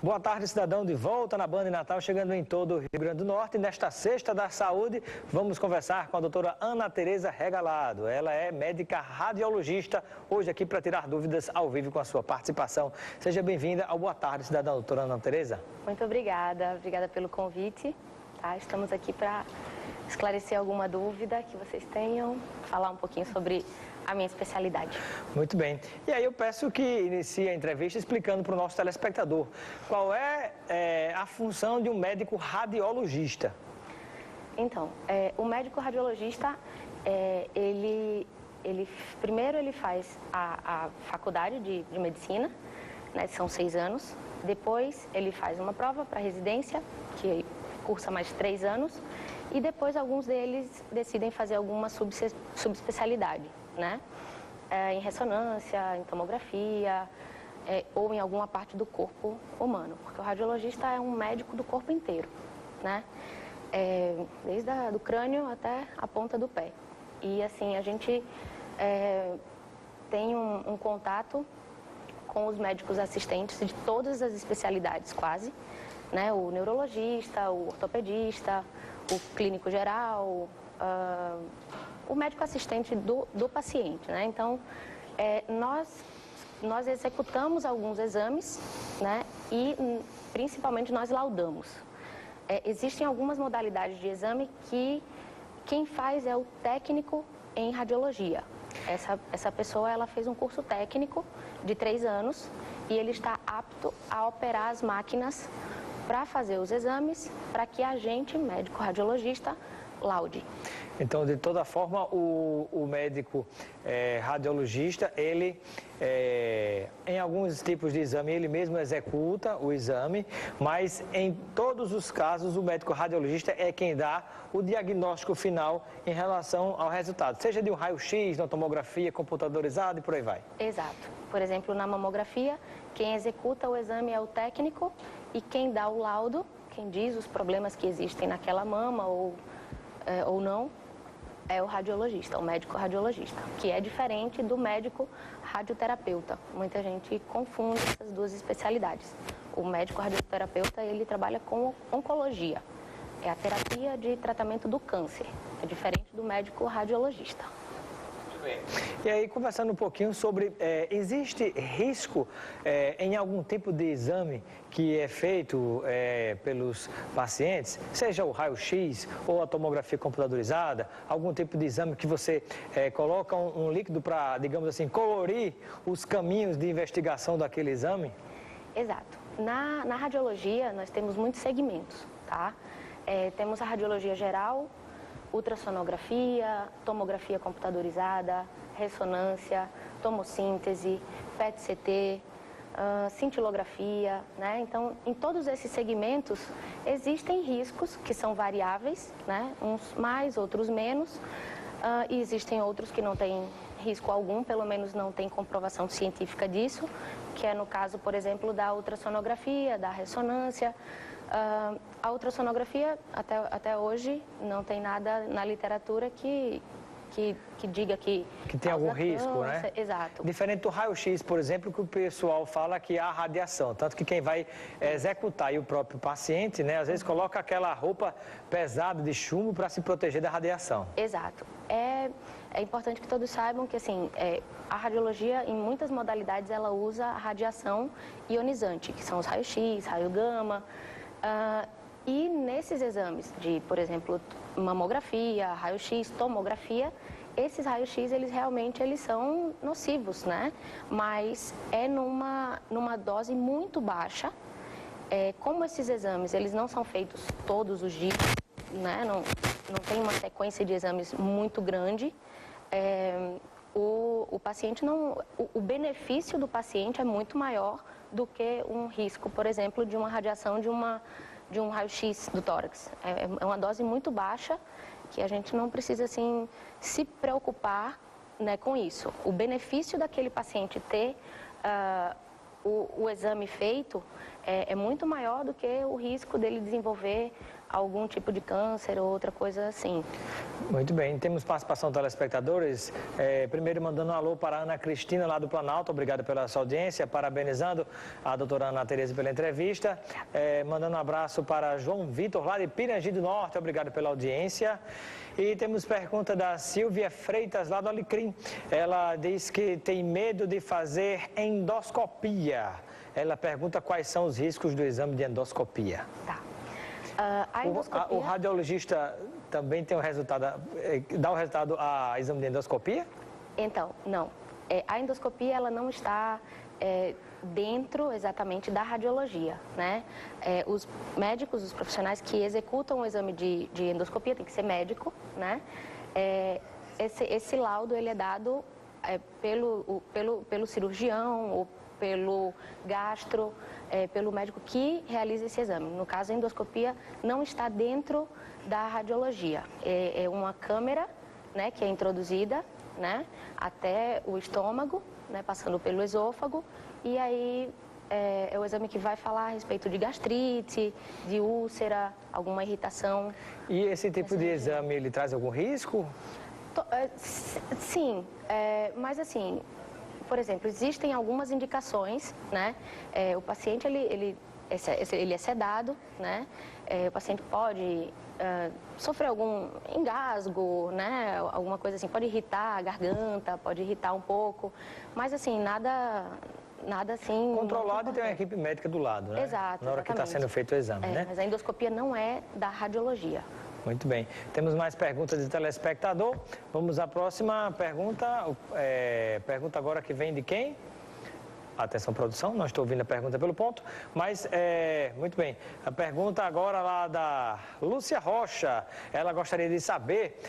Boa tarde, cidadão, de volta na Band Natal, chegando em todo o Rio Grande do Norte. Nesta Sexta da Saúde, vamos conversar com a doutora Ana Tereza Regalado. Ela é médica radiologista, hoje aqui para tirar dúvidas ao vivo com a sua participação. Seja bem-vinda ao Boa Tarde, cidadão, doutora Ana Tereza. Muito obrigada pelo convite. Tá? Estamos aqui para esclarecer alguma dúvida que vocês tenham, falar um pouquinho sobre a minha especialidade. Muito bem. E aí eu peço que inicie a entrevista explicando para o nosso telespectador qual é a função de um médico radiologista. Então, o médico radiologista, primeiro ele faz a faculdade de medicina, né, são 6 anos. Depois ele faz uma prova para residência, que cursa mais 3 anos. E depois alguns deles decidem fazer alguma subespecialidade, né? Em ressonância, em tomografia, ou em alguma parte do corpo humano, porque o radiologista é um médico do corpo inteiro, né? Desde do crânio até a ponta do pé. E assim, a gente tem um contato com os médicos assistentes de todas as especialidades quase, né? O neurologista, o ortopedista, o clínico geral, o médico assistente do paciente, né? Então, nós executamos alguns exames, né? E principalmente nós laudamos. Existem algumas modalidades de exame que quem faz é o técnico em radiologia. Essa pessoa, ela fez um curso técnico de 3 anos e ele está apto a operar as máquinas para fazer os exames, para que a gente, médico radiologista, laude. Então, de toda forma, o médico radiologista, ele, em alguns tipos de exame, ele mesmo executa o exame, mas em todos os casos, o médico radiologista é quem dá o diagnóstico final em relação ao resultado, seja de um raio-x, uma tomografia computadorizada e por aí vai. Exato. Por exemplo, na mamografia, quem executa o exame é o técnico e quem dá o laudo, quem diz os problemas que existem naquela mama ou não, é o radiologista, o médico radiologista, que é diferente do médico radioterapeuta. Muita gente confunde essas duas especialidades. O médico radioterapeuta, ele trabalha com oncologia, é a terapia de tratamento do câncer, é diferente do médico radiologista. E aí, conversando um pouquinho sobre, existe risco em algum tipo de exame que é feito pelos pacientes, seja o raio-x ou a tomografia computadorizada, algum tipo de exame que você coloca um líquido para, digamos assim, colorir os caminhos de investigação daquele exame? Exato. Na radiologia, nós temos muitos segmentos, tá? Temos a radiologia geral, ultrassonografia, tomografia computadorizada, ressonância, tomossíntese, PET-CT, cintilografia, né? Então, em todos esses segmentos existem riscos que são variáveis, né? Uns mais, outros menos, e existem outros que não têm risco algum, pelo menos não tem comprovação científica disso, que é no caso, por exemplo, da ultrassonografia, da ressonância. A ultrassonografia, até hoje, não tem nada na literatura que diga que tem algum risco, né? Exato. Diferente do raio-x, por exemplo, que o pessoal fala que há radiação. Tanto que quem vai executar e o próprio paciente, né, às vezes coloca aquela roupa pesada de chumbo para se proteger da radiação. Exato. É importante que todos saibam que, assim, a radiologia, em muitas modalidades, ela usa a radiação ionizante, que são os raio-x, raio-gama. E nesses exames de, por exemplo, mamografia, raio-x, tomografia, esses raios-x, eles realmente são nocivos, né? Mas é numa dose muito baixa. Como esses exames, eles não são feitos todos os dias, né? Não tem uma sequência de exames muito grande. O paciente não... O benefício do paciente é muito maior do que um risco, por exemplo, de uma radiação de um raio-x do tórax. É uma dose muito baixa que a gente não precisa, assim, se preocupar, né, com isso. O benefício daquele paciente ter o exame feito é muito maior do que o risco dele desenvolver algum tipo de câncer ou outra coisa assim. Muito bem, temos participação de telespectadores. Primeiro mandando um alô para a Ana Cristina lá do Planalto, obrigado pela sua audiência, parabenizando a doutora Ana Tereza pela entrevista. Mandando um abraço para João Vitor lá de Pirangi do Norte, obrigado pela audiência. E temos pergunta da Silvia Freitas lá do Alecrim. Ela diz que tem medo de fazer endoscopia. Ela pergunta quais são os riscos do exame de endoscopia. Tá. A endoscopia... O radiologista também tem o resultado, dá o resultado a exame de endoscopia? Então, não. A endoscopia ela não está dentro exatamente da radiologia, né? Os médicos, os profissionais que executam o exame de endoscopia tem que ser médico, né? Esse laudo ele é dado pelo cirurgião ou pelo gastro, pelo médico que realiza esse exame. No caso, a endoscopia não está dentro da radiologia. É uma câmera, né, que é introduzida, né, até o estômago, né, passando pelo esôfago, e aí é o exame que vai falar a respeito de gastrite, de úlcera, alguma irritação. E esse tipo de exame, ele traz algum risco? Sim, mas assim... Por exemplo, existem algumas indicações, né? O paciente ele é sedado, né? O paciente pode sofrer algum engasgo, né? Alguma coisa assim, pode irritar a garganta, pode irritar um pouco, mas assim, nada assim... Controlado e tem uma equipe médica do lado, né? Exato, na hora que está sendo feito o exame, né? Mas a endoscopia não é da radiologia. Muito bem. Temos mais perguntas de telespectador. Vamos à próxima pergunta. Pergunta agora que vem de quem? Atenção, produção, não estou ouvindo a pergunta pelo ponto, mas, muito bem. A pergunta agora lá da Lúcia Rocha. Ela gostaria de saber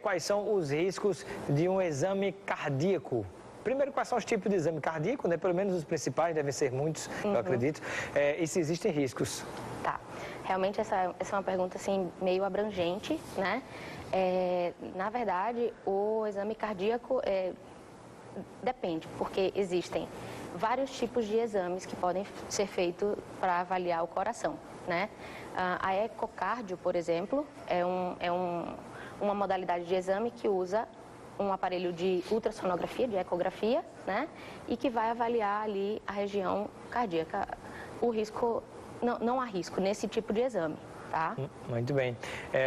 quais são os riscos de um exame cardíaco. Primeiro, quais são os tipos de exame cardíaco, né? Pelo menos os principais, devem ser muitos, eu acredito. E se existem riscos? Tá. Realmente essa é uma pergunta assim, meio abrangente, né? Na verdade, o exame cardíaco depende, porque existem vários tipos de exames que podem ser feitos para avaliar o coração, né? A ecocardio, por exemplo, é uma modalidade de exame que usa um aparelho de ultrassonografia, de ecografia, né? E que vai avaliar ali a região cardíaca. O risco... Não há risco nesse tipo de exame, tá? Muito bem.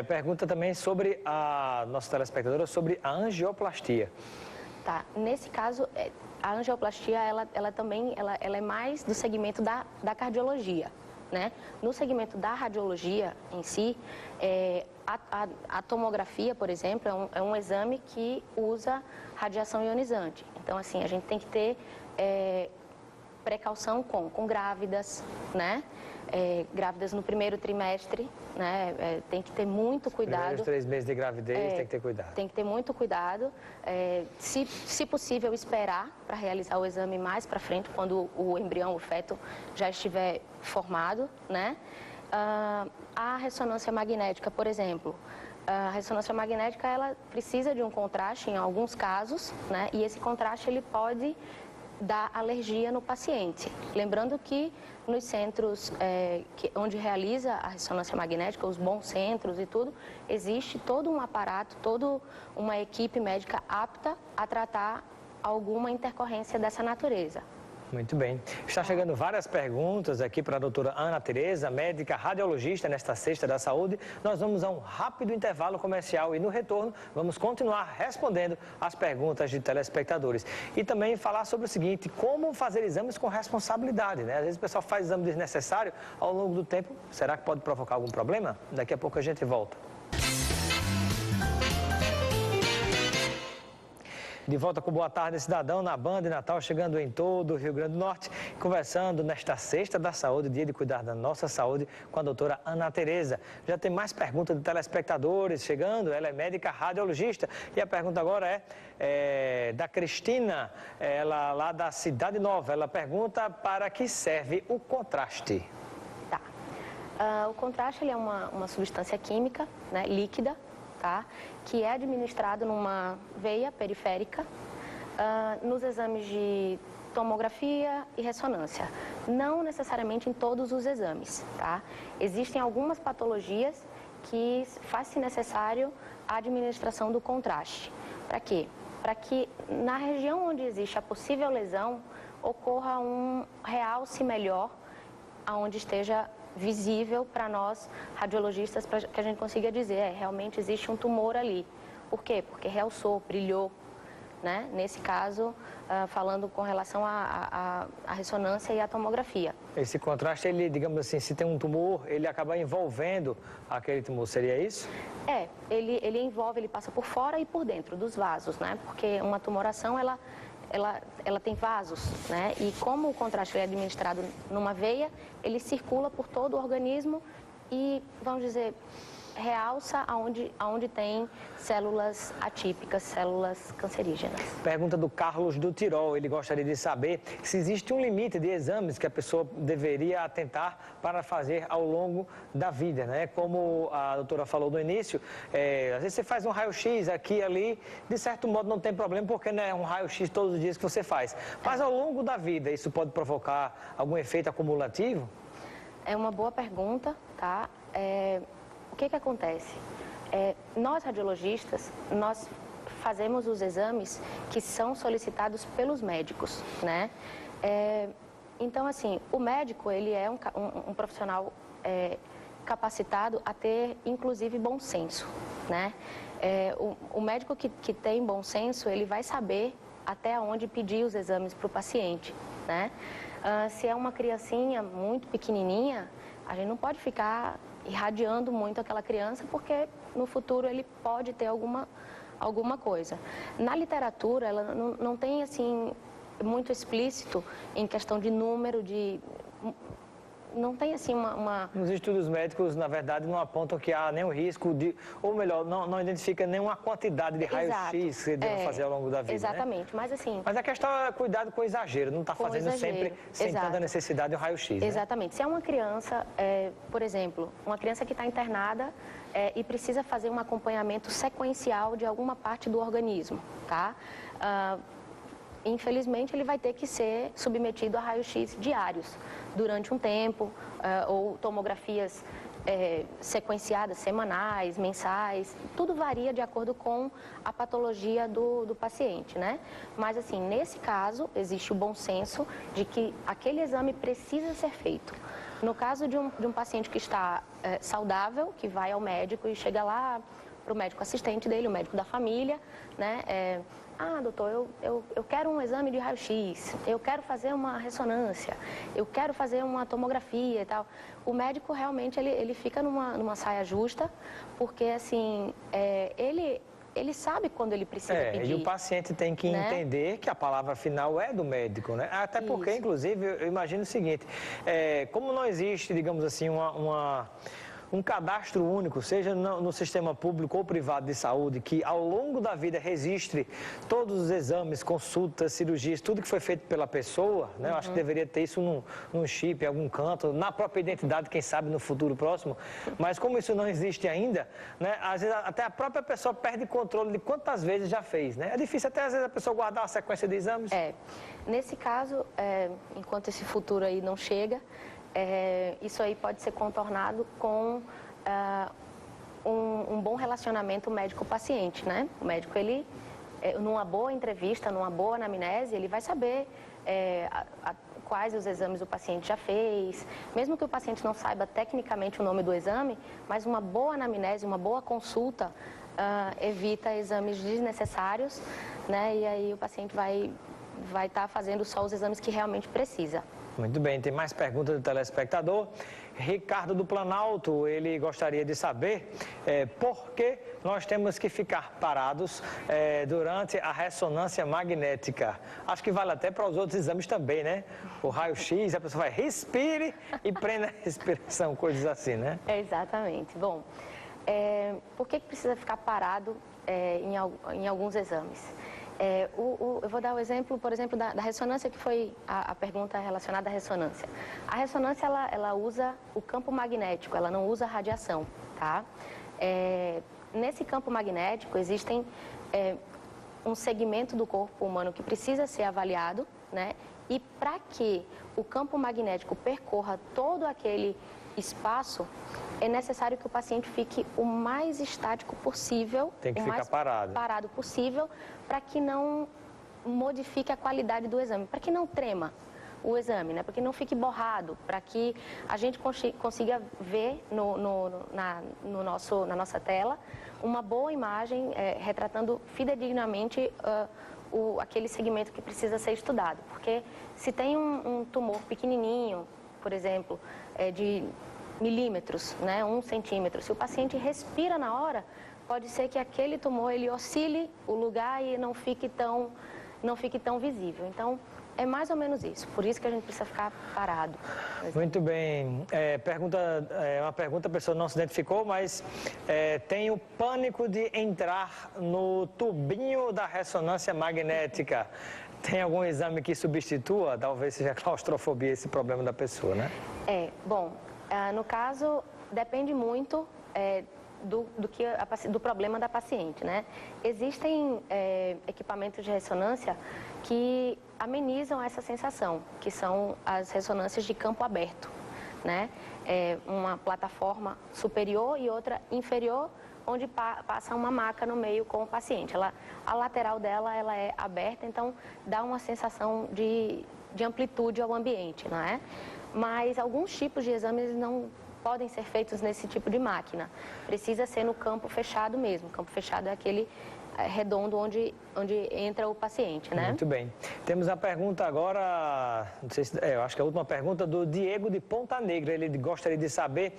Pergunta também sobre a nossa telespectadora, sobre a angioplastia. Tá. Nesse caso, a angioplastia, ela também é mais do segmento da cardiologia, né? No segmento da radiologia em si, a tomografia, por exemplo, é um exame que usa radiação ionizante. Então, assim, a gente tem que ter precaução com grávidas, né? Grávidas no primeiro trimestre, né? Tem que ter muito cuidado. Primeiros 3 meses de gravidez tem que ter cuidado. Tem que ter muito cuidado. Se possível, esperar para realizar o exame mais para frente, quando o embrião, o feto, já estiver formado, né? A ressonância magnética, por exemplo. A ressonância magnética, ela precisa de um contraste em alguns casos, né? E esse contraste, ele pode dar alergia no paciente. Lembrando que nos centros onde realiza a ressonância magnética, os bons centros e tudo, existe todo um aparato, toda uma equipe médica apta a tratar alguma intercorrência dessa natureza. Muito bem. Está chegando várias perguntas aqui para a doutora Ana Tereza, médica radiologista nesta Sexta da Saúde. Nós vamos a um rápido intervalo comercial e no retorno vamos continuar respondendo as perguntas de telespectadores. E também falar sobre o seguinte, como fazer exames com responsabilidade, né? Às vezes o pessoal faz exame desnecessário ao longo do tempo. Será que pode provocar algum problema? Daqui a pouco a gente volta. De volta com Boa Tarde, Cidadão, na Band de Natal, chegando em todo o Rio Grande do Norte, conversando nesta Sexta da Saúde, dia de cuidar da nossa saúde, com a doutora Ana Tereza. Já tem mais perguntas de telespectadores chegando, ela é médica radiologista. E a pergunta agora é da Cristina, ela lá da Cidade Nova. Ela pergunta para que serve o contraste. Tá. O contraste ele é uma substância química, né, líquida, tá? Que é administrado numa veia periférica nos exames de tomografia e ressonância. Não necessariamente em todos os exames, tá? Existem algumas patologias que faz-se necessário a administração do contraste. Para quê? Para que na região onde existe a possível lesão ocorra um realce melhor, aonde esteja visível para nós radiologistas, para que a gente consiga dizer, realmente existe um tumor ali. Por quê? Porque realçou, brilhou, né? Nesse caso, falando com relação à ressonância e à tomografia. Esse contraste, ele, digamos assim, se tem um tumor, ele acaba envolvendo aquele tumor, seria isso? Ele envolve, ele passa por fora e por dentro dos vasos, né? Porque uma tumoração, ela tem vasos, né? E como o contraste é administrado numa veia, ele circula por todo o organismo e, vamos dizer, realça aonde tem células atípicas, células cancerígenas. Pergunta do Carlos do Tirol. Ele gostaria de saber se existe um limite de exames que a pessoa deveria atentar para fazer ao longo da vida, né? Como a doutora falou no início, às vezes você faz um raio-x aqui e ali, de certo modo não tem problema, porque não é um raio-x todos os dias que você faz. Mas ao longo da vida, isso pode provocar algum efeito acumulativo? É uma boa pergunta, tá? O que acontece? Nós radiologistas, nós fazemos os exames que são solicitados pelos médicos, né? Então, assim, o médico, ele é um profissional capacitado a ter, inclusive, bom senso, né? O médico que tem bom senso, ele vai saber até onde pedir os exames para o paciente, né? Se é uma criancinha muito pequenininha, a gente não pode ficar irradiando muito aquela criança, porque no futuro ele pode ter alguma coisa. Na literatura, ela não tem, assim, muito explícito em questão de número, não tem, assim, Nos estudos médicos, na verdade, não apontam que há nenhum risco de... Ou melhor, não identifica nenhuma quantidade de raio-x que você deve fazer ao longo da vida, exatamente, né? Mas assim... Mas a questão é cuidado com o exagero, não está fazendo sempre sem tanta necessidade de um raio-x, né? Exatamente. Se é uma criança, por exemplo, uma criança que está internada e precisa fazer um acompanhamento sequencial de alguma parte do organismo, tá? Infelizmente, ele vai ter que ser submetido a raio-x diários durante um tempo, ou tomografias sequenciadas, semanais, mensais. Tudo varia de acordo com a patologia do paciente, né? Mas, assim, nesse caso, existe o bom senso de que aquele exame precisa ser feito. No caso de um paciente que está saudável, que vai ao médico e chega lá para o médico assistente dele, o médico da família, né? Doutor, eu quero um exame de raio-x, eu quero fazer uma ressonância, eu quero fazer uma tomografia e tal. O médico realmente, ele fica numa saia justa, porque, assim, ele sabe quando ele precisa pedir. E o paciente tem que entender que a palavra final é do médico, né? Até porque, inclusive, eu imagino o seguinte, como não existe, digamos assim, um cadastro único, seja no sistema público ou privado de saúde, que ao longo da vida registre todos os exames, consultas, cirurgias, tudo que foi feito pela pessoa, né? Eu acho que deveria ter isso num chip, em algum canto, na própria identidade, quem sabe no futuro próximo. Mas como isso não existe ainda, né? Às vezes até a própria pessoa perde controle de quantas vezes já fez, né? É difícil até às vezes a pessoa guardar a sequência de exames. Nesse caso, enquanto esse futuro aí não chega, isso aí pode ser contornado com um bom relacionamento médico-paciente, né? O médico, ele, numa boa entrevista, numa boa anamnese, ele vai saber quais os exames o paciente já fez, mesmo que o paciente não saiba tecnicamente o nome do exame, mas uma boa anamnese, uma boa consulta evita exames desnecessários, né? E aí o paciente vai estar fazendo só os exames que realmente precisa. Muito bem, tem mais perguntas do telespectador. Ricardo do Planalto, ele gostaria de saber por que nós temos que ficar parados durante a ressonância magnética. Acho que vale até para os outros exames também, né? O raio-x, a pessoa vai, respire e prenda a respiração, coisas assim, né? Exatamente. Bom, por que precisa ficar parado em alguns exames? Eu vou dar o exemplo, por exemplo, da ressonância, que foi a pergunta relacionada à ressonância. A ressonância, ela usa o campo magnético, ela não usa radiação, tá? Nesse campo magnético existem um segmento do corpo humano que precisa ser avaliado, né? E para que o campo magnético percorra todo aquele espaço, é necessário que o paciente fique o mais estático possível, tem que ficar parado possível, para que não modifique a qualidade do exame, para que não trema o exame, né? Para que não fique borrado, para que a gente consiga ver na nossa tela uma boa imagem retratando fidedignamente aquele segmento que precisa ser estudado. Porque se tem um tumor pequenininho, por exemplo, de milímetros, né, 1 centímetro, se o paciente respira na hora, pode ser que aquele tumor ele oscile o lugar e não fique tão visível. Então, é mais ou menos isso, por isso que a gente precisa ficar parado. Muito bem. Uma pergunta, a pessoa não se identificou, mas tenho pânico de entrar no tubinho da ressonância magnética. Tem algum exame que substitua? Talvez seja a claustrofobia esse problema da pessoa, né? No caso, depende muito do problema da paciente, né? Existem equipamentos de ressonância que amenizam essa sensação, que são as ressonâncias de campo aberto, né? Uma plataforma superior e outra inferior, onde passa uma maca no meio com o paciente. A lateral dela ela é aberta, então dá uma sensação de amplitude ao ambiente, não é? Mas alguns tipos de exames não podem ser feitos nesse tipo de máquina. Precisa ser no campo fechado mesmo. O campo fechado é aquele redondo onde entra o paciente, né? Muito bem. Temos a pergunta agora, não sei se, eu acho que é a última pergunta, do Diego de Ponta Negra. Ele gostaria de saber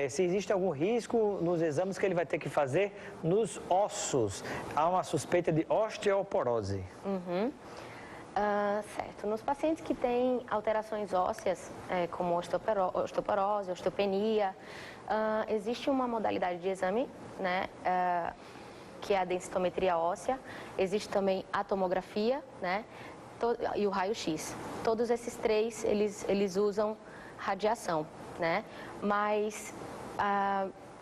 se existe algum risco nos exames que ele vai ter que fazer nos ossos. Há uma suspeita de osteoporose. Certo. Nos pacientes que têm alterações ósseas, como osteoporose, osteopenia, existe uma modalidade de exame, né, que é a densitometria óssea. Existe também a tomografia, né, e o raio-x. Todos esses três, eles usam radiação, né, mas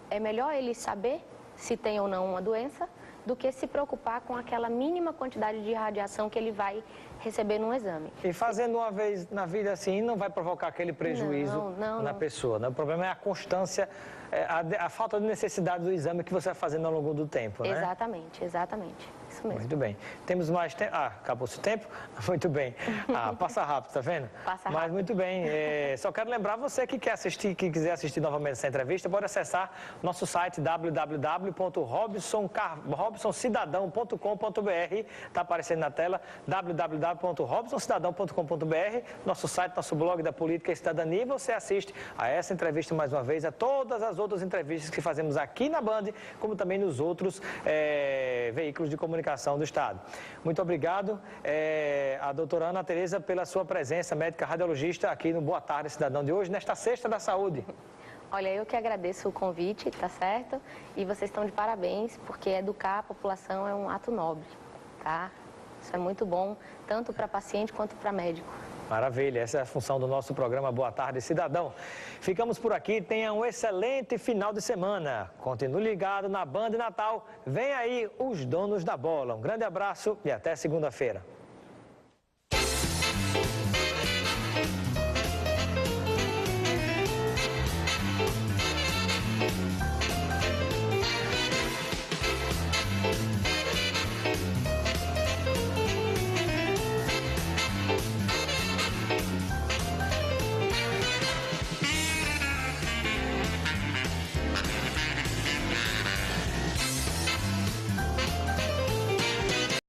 é melhor ele saber se tem ou não uma doença do que se preocupar com aquela mínima quantidade de radiação que ele vai receber num exame. E fazendo uma vez na vida assim, não vai provocar aquele prejuízo na pessoa, né? O problema é a constância, a falta de necessidade do exame que você vai fazendo ao longo do tempo, né? Exatamente, exatamente. Isso mesmo. Muito bem. Temos mais tempo? Acabou-se o tempo? Muito bem. Passa rápido, tá vendo? Passa rápido. Mas muito bem. Só quero lembrar você que quiser assistir novamente essa entrevista, pode acessar nosso site www.robsoncidadão.com.br. Está aparecendo na tela, www.robsoncidadão.com.br, nosso site, nosso blog da Política e Cidadania. E você assiste a essa entrevista mais uma vez, a todas as outras entrevistas que fazemos aqui na Band, como também nos outros veículos de comunicação do Estado. Muito obrigado, a doutora Ana Tereza, pela sua presença, médica radiologista, aqui no Boa Tarde Cidadão de hoje, nesta Sexta da Saúde. Olha, eu que agradeço o convite, tá certo? E vocês estão de parabéns, porque educar a população é um ato nobre, tá? Isso é muito bom, tanto para paciente quanto para médico. Maravilha, essa é a função do nosso programa Boa Tarde Cidadão. Ficamos por aqui, tenha um excelente final de semana. Continue ligado na Band Natal, vem aí os donos da bola. Um grande abraço e até segunda-feira.